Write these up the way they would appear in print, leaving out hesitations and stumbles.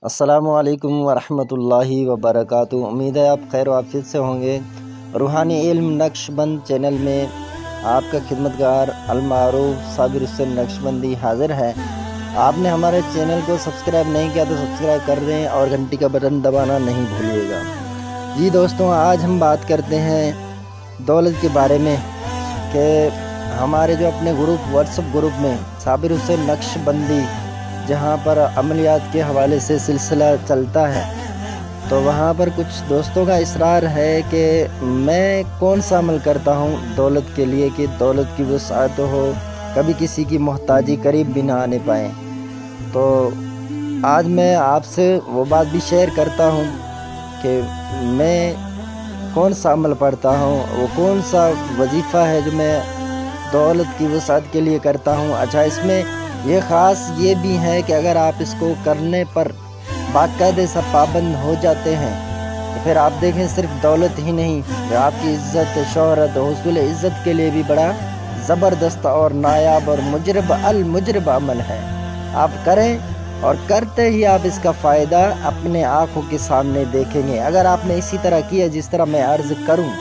अस्सलामुअलैकुम वरहमतुल्लाहि वबरकातुहू। उम्मीद है आप खैर वाफियत से होंगे। रूहानी इल्म नक्शबंद चैनल में आपका खिदमतगार अलमारूफ साबिर हुसैन नक्शबंदी हाज़िर है। आपने हमारे चैनल को सब्सक्राइब नहीं किया तो सब्सक्राइब कर दें और घंटी का बटन दबाना नहीं भूलिएगा। जी दोस्तों, आज हम बात करते हैं दौलत के बारे में कि हमारे जो अपने ग्रुप व्हाट्सएप ग्रुप में साबिर हुसैन नक्शबंदी जहाँ पर अमलियात के हवाले से सिलसिला चलता है, तो वहाँ पर कुछ दोस्तों का इसरार है कि मैं कौन सा अमल करता हूँ दौलत के लिए कि दौलत की वसाअत हो, कभी किसी की मोहताजी करीब भी ना आने पाए। तो आज मैं आपसे वो बात भी शेयर करता हूँ कि मैं कौन सा अमल पढ़ता हूँ, वो कौन सा वजीफ़ा है जो मैं दौलत की वसाअत के लिए करता हूँ। अच्छा, इसमें ये ख़ास ये भी है कि अगर आप इसको करने पर बाकायदे से पाबंद हो जाते हैं तो फिर आप देखें सिर्फ दौलत ही नहीं, जो आपकी इज़्ज़त, शोहरत, हुसूल इज़्ज़त के लिए भी बड़ा ज़बरदस्त और नायाब और मुजरब अमल है। आप करें और करते ही आप इसका फ़ायदा अपने आँखों के सामने देखेंगे। अगर आपने इसी तरह किया जिस तरह मैं अर्ज़ करूँ,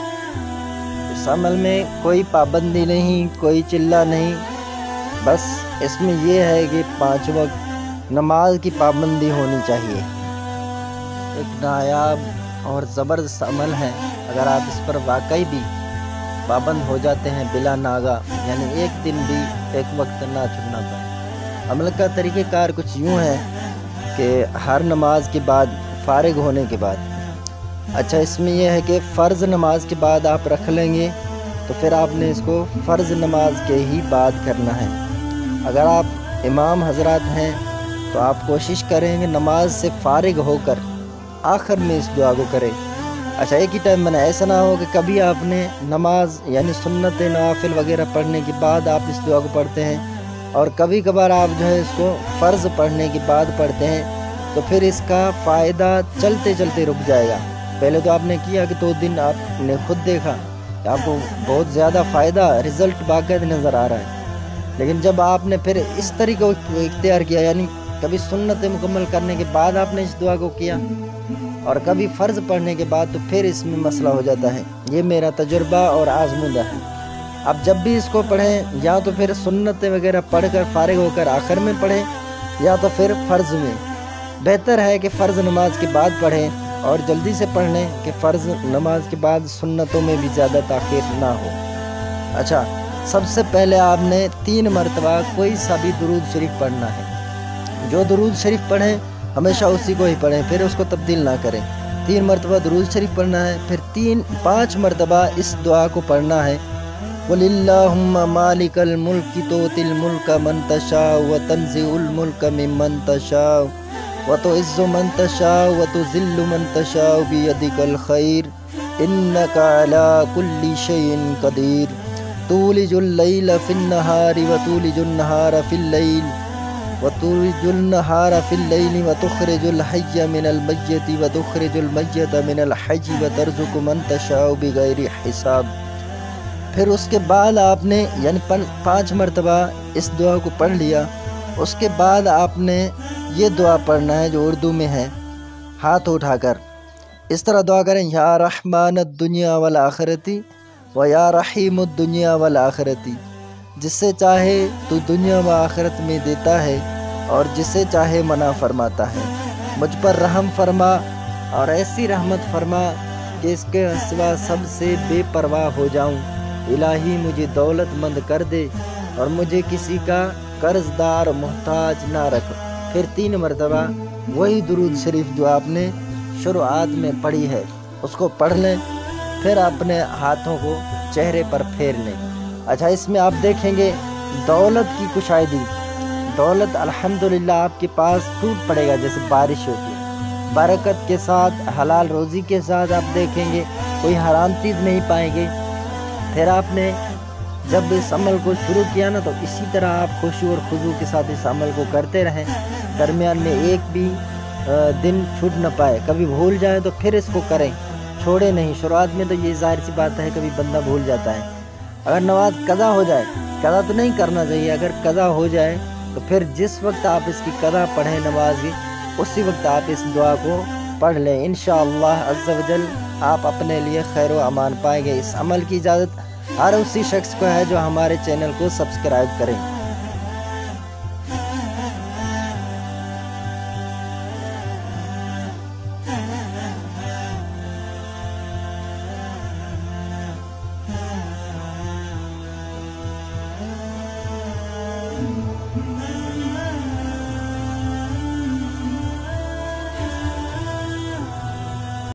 इस अमल में कोई पाबंदी नहीं, कोई चिल्ला नहीं, बस इसमें यह है कि 5 वक्त नमाज की पाबंदी होनी चाहिए। एक नायाब और ज़बरदस्त अमल है। अगर आप इस पर वाकई भी पाबंद हो जाते हैं बिला नागा, यानी एक दिन भी एक वक्त ना छूटना पाए। अमल का तरीक़ेकार कुछ यूँ है कि हर नमाज के बाद, फ़ारिग होने के बाद, अच्छा इसमें यह है कि फ़र्ज़ नमाज के बाद आप रख लेंगे तो फिर आपने इसको फ़र्ज़ नमाज के ही बाद करना है। अगर आप इमाम हजरात हैं तो आप कोशिश करेंगे नमाज से फ़ारिग होकर आखिर में इस दुआ को करें। अच्छा, एक ही टाइम में ऐसा ना हो कि कभी आपने नमाज यानी सुन्नत नवाफिल वगैरह पढ़ने के बाद आप इस दुआ को पढ़ते हैं और कभी कभार आप जो है इसको फ़र्ज़ पढ़ने के बाद पढ़ते हैं, तो फिर इसका फ़ायदा चलते चलते रुक जाएगा। पहले तो आपने किया कि 2 दिन आपने खुद देखा कि आपको बहुत ज़्यादा फ़ायदा, रिज़ल्ट बाकायदा नज़र आ रहा है। लेकिन जब आपने फिर इस तरीक़े को इख्तियार किया, यानी कभी सुन्नत मुकम्मल करने के बाद आपने इस दुआ को किया और कभी फ़र्ज़ पढ़ने के बाद, तो फिर इसमें मसला हो जाता है। ये मेरा तजुर्बा और आज़मूदा है। अब जब भी इसको पढ़ें, या तो फिर सुन्नत वगैरह पढ़ कर फ़ारिग होकर आखिर में पढ़ें, या तो फिर फ़र्ज़ में। बेहतर है कि फ़र्ज़ नमाज के बाद पढ़ें और जल्दी से पढ़ लें कि फ़र्ज़ नमाज के बाद सुन्नतों में भी ज़्यादा ताख़ीर ना हो। अच्छा, सबसे पहले आपने 3 मरतबा कोई सा भी दुरूद शरीफ पढ़ना है। जो दुरूद शरीफ पढ़ें हमेशा उसी को ही पढ़ें, फिर उसको तब्दील ना करें। 3 मरतबा दुरूद शरीफ पढ़ना है, फिर 5 मरतबा इस दुआ को पढ़ना है। कुलिल्लाहुम्मा मालिकल मुल्क तुतिल मुल्क मन तशाउ व तंज़िउल मुल्क मिम्मन तशाउ व तुइज़्ज़ु मन तशाउ व तुज़िल्लु मन तशाउ बियदिकल खैर इन्नका अला कुल्ली शैइन क़दीर तूलिजुल लैल फिन नहारी व तूलिजुन नहारा फिल लैल व तूलिजुल नहारा फिल लैल व तुखरिजुल हय्य मिनल मय्यति व तुखरिजुल मय्यत मिनल हय्य व तर्ज़ुक़ु मन तशाउ बिगैरि हिसाब। फिर उसके बाद आपने यानी 5 मरतबा इस दुआ को पढ़ लिया। उसके बाद आपने ये दुआ पढ़ना है जो उर्दू में है, हाथ उठाकर इस तरह दुआ करें, या रहमानद दुनिया वल आखिरती व या रहीमुद दुनिया वल आखिरती। जिससे चाहे तो दुनिया व आखिरत में देता है और जिसे चाहे मना फरमाता है। मुझ पर रहम फरमा और ऐसी रहमत फरमा कि इसके सिवा सबसे बेपरवाह हो जाऊं। इलाही मुझे दौलतमंद कर दे और मुझे किसी का कर्जदार मोहताज ना रख। फिर 3 मरतबा वही दुरूद शरीफ जो आपने शुरुआत में पढ़ी है उसको पढ़ लें, फिर अपने हाथों को चेहरे पर फेर लें। अच्छा, इसमें आप देखेंगे दौलत की कुशायदी, दौलत अल्हम्दुलिल्लाह आपके पास टूट पड़ेगा जैसे बारिश होती है। बरकत के साथ, हलाल रोज़ी के साथ आप देखेंगे कोई हराम चीज़ नहीं पाएंगे। फिर आपने जब इस अमल को शुरू किया ना, तो इसी तरह आप खुशू और खुजू के साथ इस अमल को करते रहें। दरमियान में एक भी दिन छूट न पाए, कभी भूल जाए तो फिर इसको करें, छोड़े नहीं। शुरुआत में तो ये ज़ाहिर सी बात है कभी बंदा भूल जाता है। अगर नमाज कज़ा हो जाए, कज़ा तो नहीं करना चाहिए, अगर कज़ा हो जाए तो फिर जिस वक्त आप इसकी कज़ा पढ़ें नमाज की, اسی وقت آپ اس دعا کو پڑھ لیں، انشاءاللہ عز و جل آپ اپنے لیے خیر و امان پائیں گے۔ اس عمل کی اجازت ہر اسی شخص کو ہے جو ہمارے چینل کو سبسکرائب کریں۔